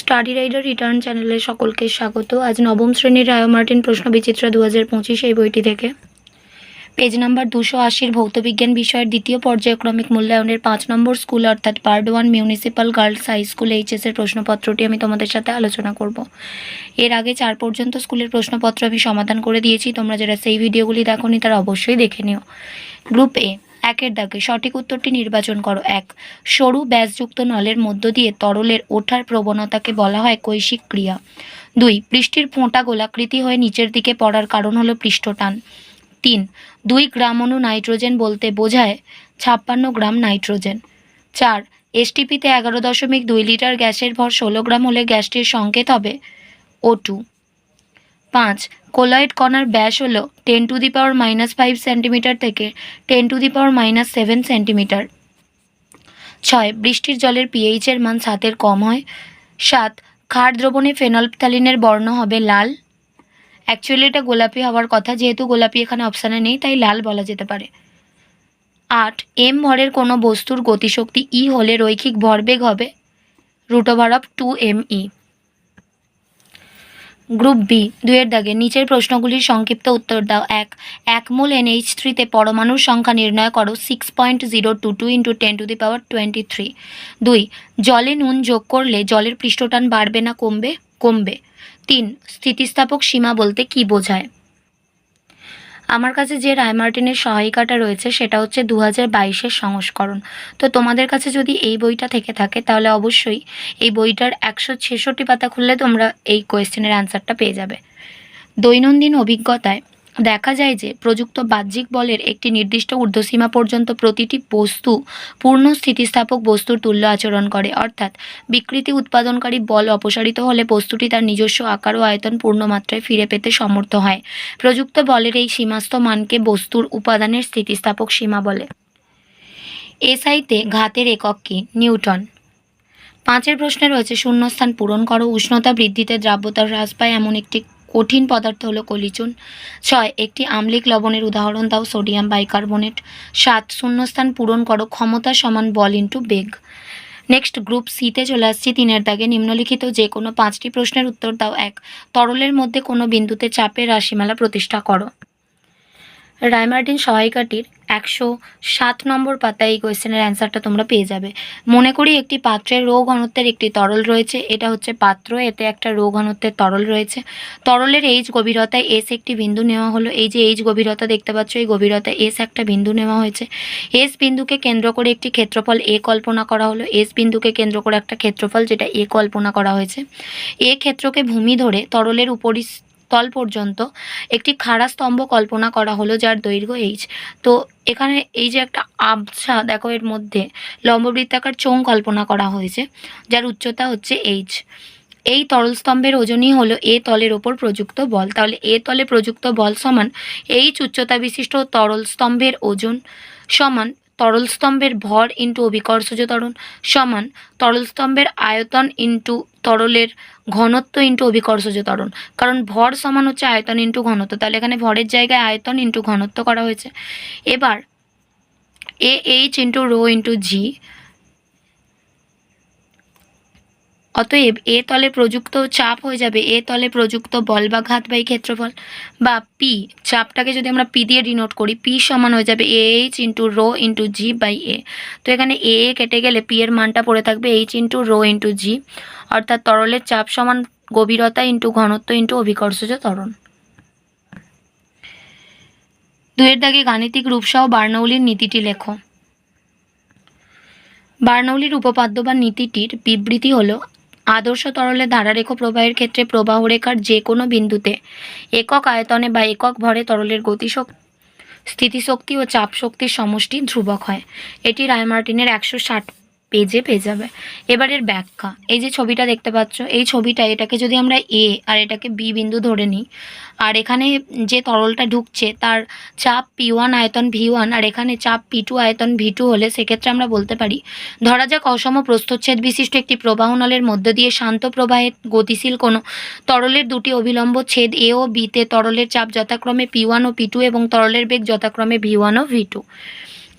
Study rider return চ্যানেলে সকলকে স্বাগত। আজ নবম শ্রেণীর রায় মার্টিন প্রশ্নবিচিত্রা 2025 এই বইটি থেকে পেজ নাম্বার 280 ভৌতবিজ্ঞান বিষয়ের দ্বিতীয় পর্যায়ক্রমিক মূল্যায়নের 5 নম্বর স্কুল অর্থাৎ part 1 municipal girls high school HS এর প্রশ্নপত্রটি আমি তোমাদের সাথে আলোচনা করব। এর আগে 4 পর্যন্ত স্কুলের প্রশ্নপত্র আমি সমাধান করে দিয়েছি, তোমরা যারা সেই ভিডিওগুলি দেখোনি তারা অবশ্যই দেখে নিও। গ্রুপ এ, 1-এর দাগে সঠিক উত্তরটি নির্বাচন করো। 1, সরু ব্যাসযুক্ত নলের মধ্য দিয়ে তরলের ওঠার প্রবণতাকে বলা হয় কৈশিক ক্রিয়া। 2, বৃষ্টির ফোঁটা গোলাকৃতি হয়ে নিচের দিকে পড়ার কারণ হলো পৃষ্ঠটান। 3, 2 গ্রাম অণু নাইট্রোজেন বলতে বোঝায় 56 গ্রাম নাইট্রোজেন। 4, এসটিপিতে 11.2 লিটার গ্যাসের ভর 16 গ্রাম হলে গ্যাসটির সংকেত হবে O2। 5, কোলয়েড কণার ব্যাস হলো 10⁻⁻5 সেন্টিমিটার থেকে 10⁻⁻7 সেন্টিমিটার। 6, বৃষ্টির জলের পিএইচ এর মান 7-এর কম হয়। 7, ক্ষার দ্রবণে ফেনলফথ্যালিনের বর্ণ হবে লাল। অ্যাকচুয়ালি এটা গোলাপি হওয়ার কথা, যেহেতু গোলাপি এখানে অপশানে নেই তাই লাল বলা যেতে পারে। 8, এম ভরের কোনো বস্তুর গতিশক্তি ই হলে রৈখিক ভরবেগ হবে √2mE। গ্রুপ বি, 2-এর দাগে নিচের প্রশ্নগুলির সংক্ষিপ্ত উত্তর দাও। 1, 1 মোল NH3-তে পরমাণুর সংখ্যা নির্ণয় করো 6.022 × 10⁻23। 2, জলে নুন যোগ করলে জলের পৃষ্ঠটান বাড়বে না কমবে? কমবে। 3, স্থিতিস্থাপক সীমা বলতে কি বোঝায়? আমার কাছে যে রায় মার্টিনের সহায়িকাটা রয়েছে সেটা হচ্ছে 2022-এর সংস্করণ। তো তোমাদের কাছে যদি এই বইটা থেকে থাকে তাহলে অবশ্যই এই বইটার 166 পাতা খুললে তোমরা এই কোয়েশ্চেনের অ্যান্সারটা পেয়ে যাবে। দৈনন্দিন অভিজ্ঞতায় দেখা যায় যে প্রযুক্ত বাহ্যিক বলের একটি নির্দিষ্ট ঊর্ধ্বসীমা পর্যন্ত প্রতিটি বস্তু পূর্ণ স্থিতিস্থাপক বস্তুর তুল্য আচরণ করে, অর্থাৎ বিকৃতি উৎপাদনকারী বল অপসারিত হলে বস্তুটি তার নিজস্ব আকার ও আয়তন পূর্ণমাত্রায় ফিরে পেতে সমর্থ হয়। প্রযুক্ত বলের এই সীমাস্থ মানকে বস্তুর উপাদানের স্থিতিস্থাপক সীমা বলে। এসআইতে ঘাতের একক কি? নিউটন। 5-এর প্রশ্নে রয়েছে শূন্যস্থান পূরণ করো। উষ্ণতা বৃদ্ধিতে দ্রাব্যতা হ্রাস পায় এমন একটি কঠিন পদার্থ হলো কলিচুন। 6, একটি আম্লিক লবণের উদাহরণ দাও। Sodium bicarbonate. 7, শূন্যস্থান পূরণ করো। ক্ষমতা সমান বল ইন্টু বেগ। নেক্সট গ্রুপ সিতে চলে আসছি। 3-এর দাগে নিম্নলিখিত যে কোনো 5টি প্রশ্নের উত্তর দাও। 1, তরলের মধ্যে কোনো বিন্দুতে চাপের রাশিমালা প্রতিষ্ঠা করো। রায় মার্টিন সহায়িকাটির 107 নম্বর পাতায় এই কোয়েশ্চেনের অ্যান্সারটা তোমরা পেয়ে যাবে। মনে করি একটি পাত্রের রো ঘনত্বের একটি তরল রয়েছে। এটা হচ্ছে পাত্র, এতে একটা রো ঘনত্বের তরল রয়েছে। তরলের এইচ গভীরতায় এস একটি বিন্দু নেওয়া হলো। এই যে এইচ গভীরতা দেখতে পাচ্ছ, এই গভীরতায় এস একটা বিন্দু নেওয়া হয়েছে। এস বিন্দুকে কেন্দ্র করে একটি ক্ষেত্রফল এ কল্পনা করা হলো। এস বিন্দুকে কেন্দ্র করে একটা ক্ষেত্রফল যেটা এ কল্পনা করা হয়েছে। এ ক্ষেত্রকে ভূমি ধরে তরলের তল পর্যন্ত একটি খাড়া স্তম্ভ কল্পনা করা হলো যার দৈর্ঘ্য এইচ। তো এখানে এই যে একটা আবছা দেখো, এর মধ্যে লম্ববৃত্তাকার চোঙ কল্পনা করা হয়েছে যার উচ্চতা হচ্ছে এইচ। এই তরল স্তম্ভের ওজনই হলো এ তলের ওপর প্রযুক্ত বল। তাহলে এ তলে প্রযুক্ত বল সমান এইচ উচ্চতা বিশিষ্ট তরল স্তম্ভের ওজন সমান তরল স্তম্ভের ভর ইন্টু অভিকর্ষজ ত্বরণ সমান তরল স্তম্ভের আয়তন ইন্টু তরলের ঘনত্ব ইন্টু অভিকর্ষজ ত্বরণ। কারণ ভর সমান হচ্ছে আয়তন ইন্টু ঘনত্ব, তাহলে এখানে ভরের জায়গায় আয়তন ইন্টু ঘনত্ব করা হয়েছে। এবার A H into rho into G, অতএব এ তলে প্রযুক্ত চাপ হয়ে যাবে এ তলে প্রযুক্ত বল বা ঘাত বাই ক্ষেত্রফল, বা পি, চাপটাকে যদি আমরা পি দিয়ে ডিনোট করি, পি সমান হয়ে যাবে A H into rho into G by A. তো এখানে এ কেটে গেলে পি এর মানটা পড়ে থাকবে এইচ ইন্টু রো ইন্টু জি, অর্থাৎ তরলের চাপ সমান গভীরতা ইন্টু ঘনত্ব ইন্টু অভিকর্ষজ ত্বরণ। 2-এর দাগে গাণিতিক রূপসহ বার্নৌলির নীতিটি লেখো। বার্নৌলির উপপাদ্য বা নীতিটির বিবৃতি হলো আদর্শ তরলের ধারারেখ প্রবাহের ক্ষেত্রে প্রবাহ রেখার যে কোনো বিন্দুতে একক আয়তনে বা একক ভরে তরলের গতিশক্তি, স্থিতিশক্তি ও চাপ শক্তির সমষ্টি ধ্রুবক হয়। এটি রায় মার্টিনের 160 পেজে পেয়ে যাবে। এবারের ব্যাখ্যা, এই যে ছবিটা দেখতে পাচ্ছ, এই ছবিটা, এটাকে যদি আমরা এ আর এটাকে বি বিন্দু ধরে নিই, আর এখানে যে তরলটা ঢুকছে তার চাপ P1 আয়তন V1 আর এখানে চাপ P2 আয়তন V2 হলে সেক্ষেত্রে আমরা বলতে পারি, ধরা যাক অসম প্রস্থচ্ছেদ বিশিষ্ট একটি প্রবাহ নলের মধ্য দিয়ে শান্ত প্রবাহে গতিশীল কোনো তরলের দুটি অভিলম্ব ছেদ এ ও বিতে তরলের চাপ যথাক্রমে P1 ও P2 এবং তরলের বেগ যথাক্রমে V1 ও V2।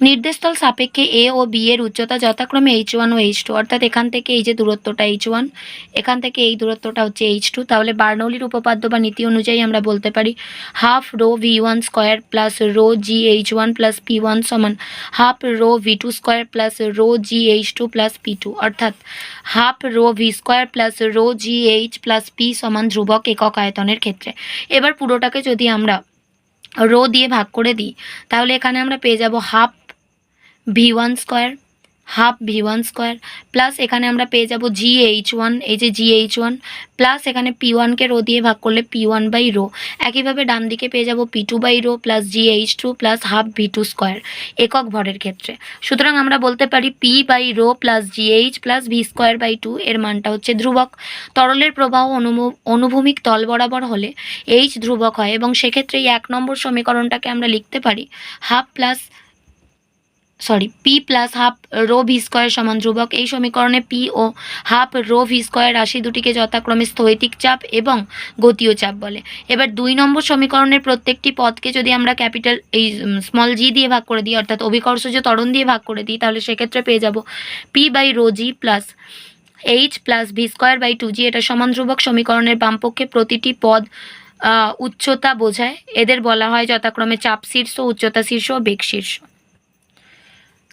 নির্দেশতল সাপেক্ষে এ ও বি এর উচ্চতা যথাক্রমে H1 ও H2, অর্থাৎ এখান থেকে এই যে দূরত্বটা H1, এখান থেকে এই দূরত্বটা হচ্ছে H2। তাহলে বার্নৌলির উপপাদ্য বা নীতি অনুযায়ী আমরা বলতে পারি half rho V1 square plus rho GH1 plus P1 সমান half rho V2 square plus rho GH2 plus P2, অর্থাৎ half rho V square plus rho GH plus P সমান ধ্রুবক একক আয়তনের ক্ষেত্রে। এবার পুরোটাকে যদি আমরা রো দিয়ে ভাগ করে দিই তাহলে এখানে আমরা পেয়ে যাব half V1 square, half V1 square plus এখানে আমরা পেয়ে যাব GH1, এই যে GH1 প্লাস এখানে P1কে রো দিয়ে ভাগ করলে P1 বাই রো। একইভাবে ডান দিকে পেয়ে যাব P2 by rho plus GH2 plus half V2 square একক ভরের ক্ষেত্রে। সুতরাং আমরা বলতে পারি P by rho plus GH plus V square by 2 এর মানটা হচ্ছে ধ্রুবক। তরলের প্রবাহ অনুভূমিক তল বরাবর হলে H ধ্রুবক হয় এবং সেক্ষেত্রে এই 1 নম্বর সমীকরণটাকে আমরা লিখতে পারি P plus half rho V square সমান ধ্রুবক। এই সমীকরণে পি ও হাফ রো ভি স্কোয়ার রাশি দুটিকে যথাক্রমে স্থৈতিক চাপ এবং গতীয় চাপ বলে। এবার 2 নম্বর সমীকরণের প্রত্যেকটি পদকে যদি আমরা ক্যাপিটাল এই স্মল জি দিয়ে ভাগ করে দিই, অর্থাৎ অভিকর্ষজ ত্বরণ দিয়ে ভাগ করে দিই, তাহলে সেক্ষেত্রে পেয়ে যাব P by rho G plus H plus V square by 2G। এটা সমান ধ্রুবক। সমীকরণের বামপক্ষে প্রতিটি পদ উচ্চতা বোঝায়। এদের বলা হয় যথাক্রমে চাপ শীর্ষ, উচ্চতা শীর্ষ ও বেগ শীর্ষ।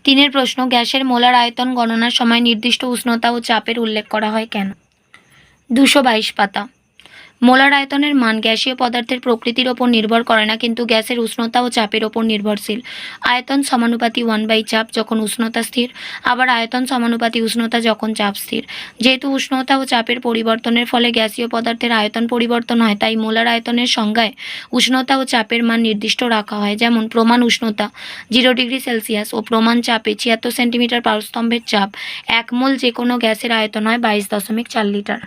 3 প্রশ্ন, গ্যাসের মোলার আয়তন গণনার সময় নির্দিষ্ট উষ্ণতা ও চাপের উল্লেখ করা হয় কেন? 222 পাতা। মোলার আয়তনের মান গ্যাসীয় পদার্থের প্রকৃতির ওপর নির্ভর করে না, কিন্তু গ্যাসের উষ্ণতা ও চাপের ওপর নির্ভরশীল। আয়তন সমানুপাতি 1 চাপ যখন উষ্ণতা স্থির, আবার আয়তন সমানুপাতি উষ্ণতা যখন চাপ স্থির। যেহেতু উষ্ণতা ও চাপের পরিবর্তনের ফলে গ্যাসীয় পদার্থের আয়তন পরিবর্তন হয়, তাই মোলার আয়তনের সংজ্ঞায় উষ্ণতা ও চাপের মান নির্দিষ্ট রাখা হয়। যেমন প্রমাণ উষ্ণতা 0 ডিগ্রি সেলসিয়াস ও প্রমাণ চাপে 76 সেন্টিমিটার পারস্তম্ভের চাপ 1 মোল যে কোনো গ্যাসের আয়তন হয় 22.4 লিটার।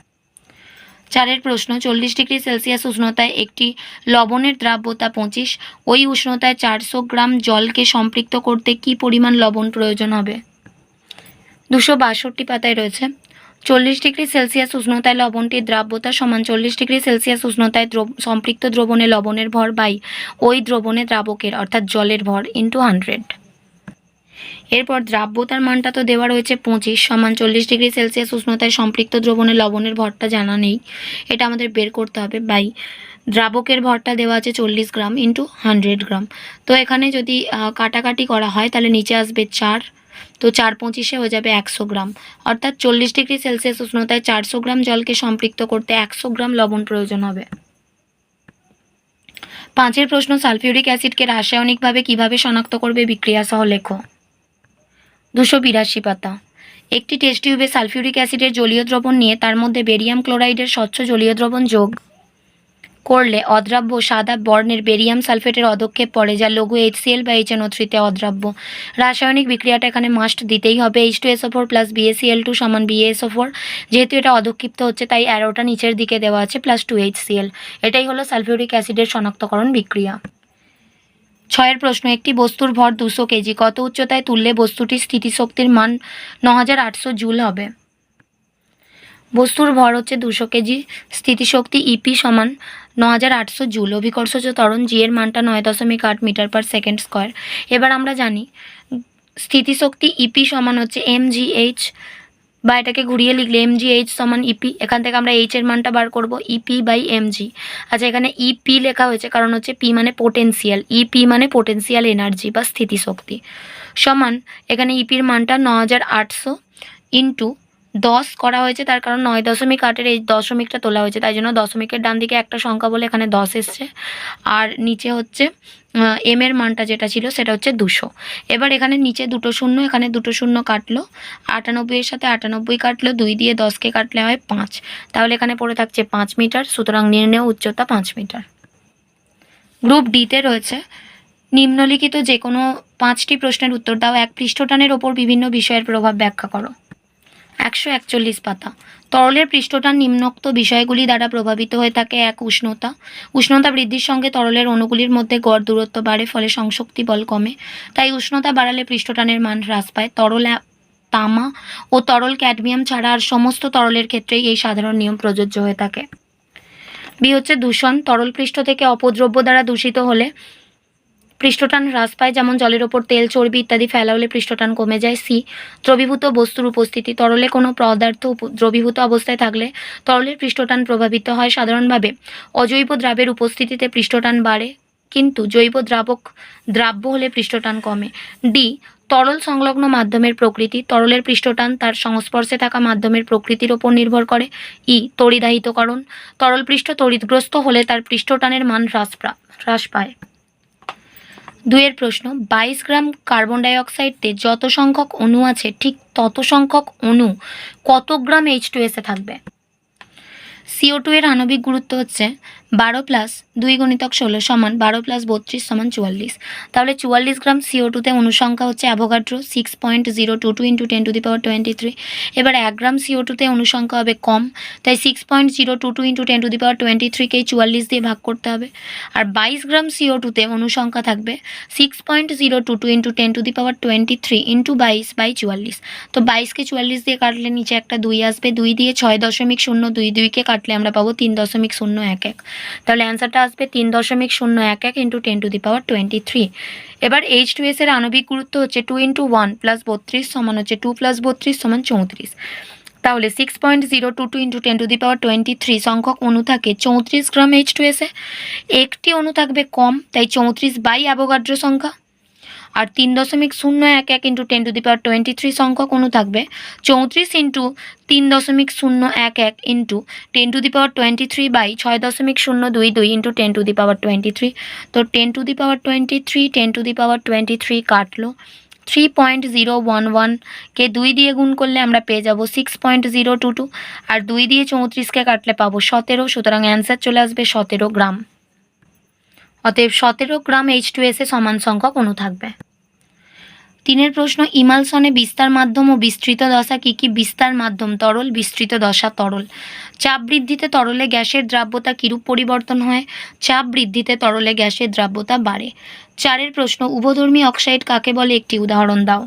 4 প্রশ্ন, 40 ডিগ্রি সেলসিয়াস উষ্ণতায় একটি লবণের দ্রাব্যতা 25, ওই উষ্ণতায় 400 গ্রাম জলকে সম্পৃক্ত করতে কি পরিমাণ লবণ প্রয়োজন হবে? 262 পাতায় রয়েছে। 40 ডিগ্রি সেলসিয়াস উষ্ণতায় লবণটির দ্রাব্যতা সমান 40 ডিগ্রি সেলসিয়াস উষ্ণতায় সম্পৃক্ত দ্রবণে লবণের ভর বাই ওই দ্রবণে দ্রাবকের অর্থাৎ জলের ভর ইন্টু 100। এরপর দ্রাব্যতার মানটা তো দেওয়া রয়েছে 25 সমান 40 ডিগ্রি সেলসিয়াস উষ্ণতায় সম্পৃক্ত দ্রবণে লবণের ভরটা জানা নেই, এটা আমাদের বের করতে হবে, বাই দ্রাবকের ভরটা দেওয়া আছে 40 গ্রাম ইন্টু 100 গ্রাম। তো এখানে যদি কাটাকাটি করা হয় তাহলে নিচে আসবে 4, তো 4 25 হয়ে যাবে 100 গ্রাম, অর্থাৎ 40 ডিগ্রি সেলসিয়াস উষ্ণতায় 400 গ্রাম জলকে সম্পৃক্ত করতে 100 গ্রাম লবণ প্রয়োজন হবে। 5 প্রশ্ন, সালফিউরিক অ্যাসিডকে রাসায়নিকভাবে কিভাবে শনাক্ত করবে বিক্রিয়া সহ লেখো। 282 পাতা। একটি টেস্ট টিউবে সালফিউরিক অ্যাসিডের জলীয় দ্রবণ নিয়ে তার মধ্যে বেরিয়াম ক্লোরাইডের স্বচ্ছ জলীয় দ্রবণ যোগ করলে অদ্রাব্য সাদা বর্ণের বেরিয়াম সালফেটের অধক্ষেপ পড়ে, যা লঘু HCl বা HNO3 তে অদ্রাব্য। রাসায়নিক বিক্রিয়াটা এখানে মাস্ট দিতেই হবে। H2SO4 প্লাস BaCl2 সমান BaSO4। যেহেতু এটা অধক্ষিপ্ত হচ্ছে তাই অ্যারোটা নিচের দিকে দেওয়া আছে প্লাস 2HCl। এটাই হলো সালফিউরিক অ্যাসিডের শনাক্তকরণ বিক্রিয়া। 6 প্রশ্ন, একটি বস্তুর ভর 200 কেজি, কত উচ্চতায় তুললে বস্তুটির স্থিতিশক্তির মান 9800 জুল হবে? বস্তুর ভর হচ্ছে 200 কেজি, স্থিতিশক্তি ইপি সমান 9800 জুল, অভিকর্ষজ ত্বরণ জি এর মানটা 9.8 মিটার পার সেকেন্ড স্কোয়ার। এবার আমরা জানি স্থিতিশক্তি ইপি সমান হচ্ছে mgh, বা এটাকে ঘুরিয়ে লিখলে mgh সমান ইপি। এখান থেকে আমরা এইচ এর মানটা বার করব, ইপি বাই এমজি। আচ্ছা, এখানে ইপি লেখা হয়েছে কারণ হচ্ছে পি মানে পোটেন্সিয়াল, ইপি মানে পোটেন্সিয়াল এনার্জি বা স্থিতিশক্তি, সমান এখানে ইপির মানটা 9800 ইন্টু 10 করা হয়েছে, তার কারণ 9.8 এই দশমিকটা তোলা হয়েছে, তাই জন্য দশমিকের ডান দিকে একটা সংখ্যা বলে এখানে 10 এসছে, আর নিচে হচ্ছে এম এর মানটা যেটা ছিল সেটা হচ্ছে 200। এবার এখানে নিচে দুটো শূন্য, এখানে দুটো শূন্য কাটলো, 98 এর সাথে 98 কাটলো, 2 দিয়ে 10কে কাটলে হয় 5, তাহলে এখানে পড়ে থাকছে 5 মিটার। সুতরাং নির্ণেয় উচ্চতা 5 মিটার। গ্রুপ ডিতে রয়েছে নিম্নলিখিত যে কোনো 5টি প্রশ্নের উত্তর দাও। এক পৃষ্ঠটানের ওপর বিভিন্ন বিষয়ের প্রভাব ব্যাখ্যা করো। 141 পাতা। তরলের পৃষ্ঠটান নিম্নোক্ত বিষয়গুলি দ্বারা প্রভাবিত হয়ে থাকে। 1 উষ্ণতা। উষ্ণতা বৃদ্ধির সঙ্গে তরলের অণুগুলির মধ্যে গড় দূরত্ব বাড়ে, ফলে সংশক্তি বল কমে, তাই উষ্ণতা বাড়ালে পৃষ্ঠটানের মান হ্রাস পায়। তরল তামা ও তরল ক্যাডমিয়াম ছাড়া আর সমস্ত তরলের ক্ষেত্রেই এই সাধারণ নিয়ম প্রযোজ্য হয়ে থাকে। বি হচ্ছে দূষণ। তরল পৃষ্ঠ থেকে অপদ্রব্য দ্বারা দূষিত হলে পৃষ্ঠটান হ্রাস পায়, যেমন জলের ওপর তেল, চর্বি ইত্যাদি ফেলা হলে পৃষ্ঠটান কমে যায়। সি, দ্রবীভূত বস্তুর উপস্থিতি, তরলে কোনো পদার্থ দ্রবীভূত অবস্থায় থাকলে তরলের পৃষ্ঠটান প্রভাবিত হয়। সাধারণভাবে অজৈব দ্রাবের উপস্থিতিতে পৃষ্ঠটান বাড়ে, কিন্তু জৈব দ্রাব্য হলে পৃষ্ঠটান কমে। ডি, তরল সংলগ্ন মাধ্যমের প্রকৃতি, তরলের পৃষ্ঠটান তার সংস্পর্শে থাকা মাধ্যমের প্রকৃতির ওপর নির্ভর করে। ই, তড়িদাহিতকরণ, তরল পৃষ্ঠ তড়িৎগ্রস্ত হলে তার পৃষ্ঠটানের মান হ্রাস পায়। 2 প্রশ্ন, 22 গ্রাম কার্বন ডাইঅক্সাইডে যত সংখ্যক অণু আছে ঠিক তত সংখ্যক অণু কত গ্রাম H2S এ থাকবে? CO2 এর আণবিক গুরুত্ব হচ্ছে 12 প্লাস 2 গুণিতক 16 সমান 12 প্লাস 32 সমান 44। তাহলে 44 গ্রাম CO2তে অনুসংখ্যা হচ্ছে অ্যাভোগাড্রো 6.022 ইন্টু 10⁻23। এবার 1 গ্রাম CO2তে অনুসংখ্যা হবে কম, তাই 6.022 ইন্টু 10⁻23কেই 44 দিয়ে ভাগ করতে হবে। আর 22 গ্রাম CO2তে অনুসংখ্যা থাকবে 6.022 ইন্টু 10⁻23 ইন্টু 22/44। তো 22কে 44 দিয়ে কাটলে নিচে একটা 2 আসবে, 2 দিয়ে 6.022কে কাটলে আমরা পাবো 3.011। তাহলে অ্যান্সারটা আসবে 3.011 ইন্টু 10⁻23। এবার H2S এর আণবিক গুরুত্ব হচ্ছে 2 ইন্টু 1 প্লাস 32 সমান হচ্ছে 2 প্লাস 32 সমান 34। তাহলে 6.022 ইন্টু 10⁻23 সংখ্যক অণু থাকে 34 গ্রাম H2S এ। একটি অণু থাকবে কম, তাই 34 বাই অ্যাভোগাড্রো সংখ্যা। আর 3.011 ইন্টু 10⁻23 সংখ্যক অণু থাকবে 34 ইন্টু 3.011 ইন্টু 10⁻23 বাই 6.022 ইন্টু 10⁻23। তো 10⁻23 10⁻23 কাটলো 3.011কে 2 দিয়ে গুণ করলে আমরা পেয়ে যাব 6.022, আর 2 দিয়ে 34কে কাটলে পাবো 17। সুতরাং অ্যান্সার চলে আসবে 17 গ্রাম। অতএব 17 গ্রাম H2S এ সমান সংখ্যক অণু থাকবে। 3 প্রশ্ন, ইমালসনে বিস্তার মাধ্যম ও বিস্তৃত দশা কি কি? বিস্তার মাধ্যম তরল, বিস্তৃত দশা তরল। চাপ বৃদ্ধিতে তরলে গ্যাসের দ্রাব্যতা কিরূপ পরিবর্তন হয়? চাপ বৃদ্ধিতে তরলে গ্যাসের দ্রাব্যতা বাড়ে। 4 প্রশ্ন, উভধর্মী অক্সাইড কাকে বলে? একটি উদাহরণ দাও।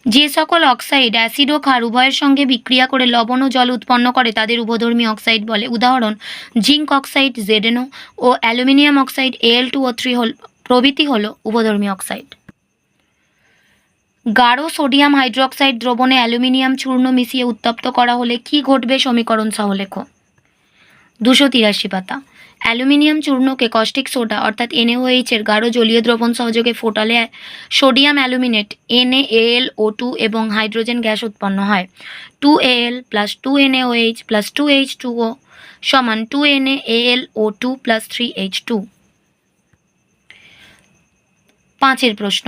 যে সকল অক্সাইড অ্যাসিড ও ক্ষার উভয়ের সঙ্গে বিক্রিয়া করে লবণ ও জল উৎপন্ন করে তাদের উভধর্মী অক্সাইড বলে। উদাহরণ, জিঙ্ক অক্সাইড ZnO ও অ্যালুমিনিয়াম অক্সাইড Al2O3 প্রভৃতি হল উভধর্মী অক্সাইড। গাঢ় সোডিয়াম হাইড্রোক্সাইড দ্রবণে অ্যালুমিনিয়াম চূর্ণ মিশিয়ে উত্তপ্ত করা হলে কি ঘটবে? সমীকরণ সহ লেখো। 283 পাতা। অ্যালুমিনিয়াম চূর্ণকে কস্টিক সোডা অর্থাৎ NaOH এর গাঢ় জলীয় দ্রবণ সহযোগে ফোটালে সোডিয়াম অ্যালুমিনেট NaAlO2 এবং হাইড্রোজেন গ্যাস উৎপন্ন হয়। 2Al plus 2NaOH plus 2H2O সমান 2NaAlO2 প্লাস 3H2। 5 প্রশ্ন,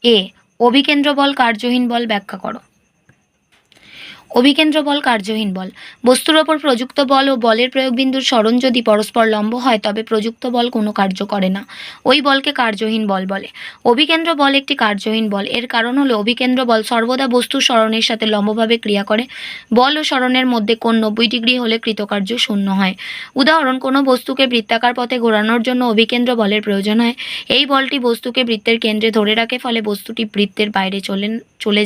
এ, অভিকেন্দ্র বল কার্যহীন বল ব্যাখ্যা করো। অভিকেন্দ্র বল কার্যহীন বল, বস্তুর ওপর প্রযুক্ত বল ও বলের প্রয়োগ বিন্দুর সরণ যদি পরস্পর লম্ব হয় তবে প্রযুক্ত বল কোনো কার্য করে না, ওই বলকে কার্যহীন বল বলে। অভিকেন্দ্র বল একটি কার্যহীন বল, এর কারণ হলো অভিকেন্দ্র বল সর্বদা বস্তুর সরণের সাথে লম্বভাবে ক্রিয়া করে। বল ও সরণের মধ্যে কোণ 90 ডিগ্রি হলে কৃতকার্য শূন্য হয়। উদাহরণ, কোনো বস্তুকে বৃত্তাকার পথে ঘোরানোর জন্য অভিকেন্দ্র বলের প্রয়োজন হয়। এই বলটি বস্তুকে বৃত্তের কেন্দ্রে ধরে রাখে, ফলে বস্তুটি বৃত্তের বাইরে চলে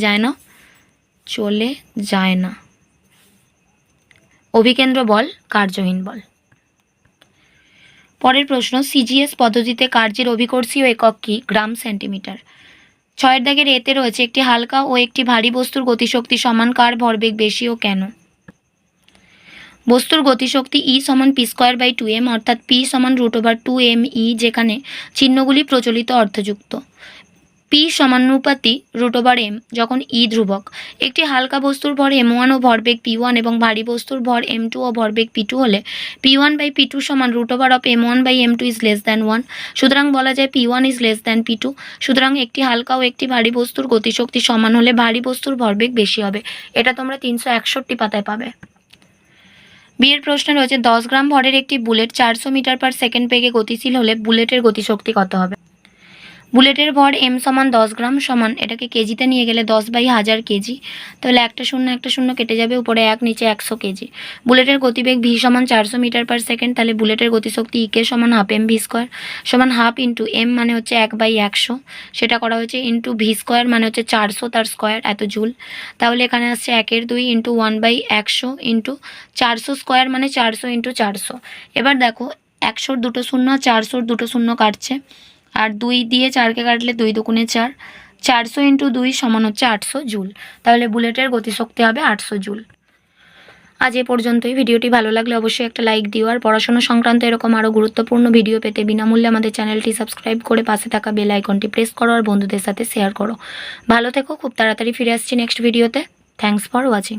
যায় না। অভিকেন্দ্র বল কার্যহীন বল। পরের প্রশ্ন, CGS পদ্ধতিতে কার্যের অভিকর্ষীয় একক কি? গ্রাম সেন্টিমিটার। 6 দাগের এতে রয়েছে একটি হালকা ও একটি ভারী বস্তুর গতিশক্তি সমান, কার ভরবেগ বেশি ও কেন? বস্তুর গতিশক্তি E সমান p²/2m অর্থাৎ p সমান √2mE, যেখানে চিহ্নগুলি প্রচলিত অর্থযুক্ত। p সমানুপাতি √m যখন E ধ্রুবক। একটি হালকা বস্তুর ভর m1 ও ভরবেগ p1 এবং ভারী বস্তুর ভর m2 ও ভরবেগ p2 হলে p1/p2 সমান √m1/m2 is less than 1। সুতরাং বলা যায় p1 is less than p2। সুতরাং একটি হালকা ও একটি ভারী বস্তুর গতিশক্তি সমান হলে ভারী বস্তুর ভরবেগ বেশি হবে। এটা তোমরা 361 পাতায় পাবে। বিয়ের প্রশ্ন রয়েছে, 10 গ্রাম ভরের একটি বুলেট 400 মিটার পার সেকেন্ড বেগে গতিশীল হলে বুলেটের গতিশক্তি কত হবে? বুলেটের ভর m সমান 10 গ্রাম সমান, এটাকে কেজিতে নিয়ে গেলে 10/1000 কেজি। তাহলে একটা শূন্য কেটে যাবে, উপরে 1 নিচে 100 কেজি। বুলেটের গতিবেগ v সমান 400 মিটার পার সেকেন্ড, তাহলে বুলেটের গতিশক্তি E কে সমান হাফ mv² সমান হাফ ইন্টু m মানে হচ্ছে 1/100, সেটা করা হয়েছে ইন্টু v² মানে হচ্ছে 400 তার স্কোয়ার এত জুল। তাহলে এখানে আসছে 1/2 ইন্টু 1/100 ইন্টু 400² মানে 400 ইন্টু 400। এবার দেখো 100 দুটো শূন্য 400 দুটো শূন্য কাটছে, আর 2 দিয়ে 4কে কাটলে 2 দুগুণে 4, 400 ইন্টু 2 সমান হচ্ছে 800 জুল। তাহলে বুলেটের গতিশক্তি হবে 800 জুল। আজ এ পর্যন্তই। ভিডিওটি ভালো লাগলে অবশ্যই একটা লাইক দিও, আর পড়াশোনা সংক্রান্ত এরকম আরও গুরুত্বপূর্ণ ভিডিও পেতে বিনামূল্যে আমাদের চ্যানেলটি সাবস্ক্রাইব করে পাশে থাকা বেল আইকনটি প্রেস করো আর বন্ধুদের সাথে শেয়ার করো। ভালো থেকো, খুব তাড়াতাড়ি ফিরে আসছি নেক্সট ভিডিওতে। Thanks for watching.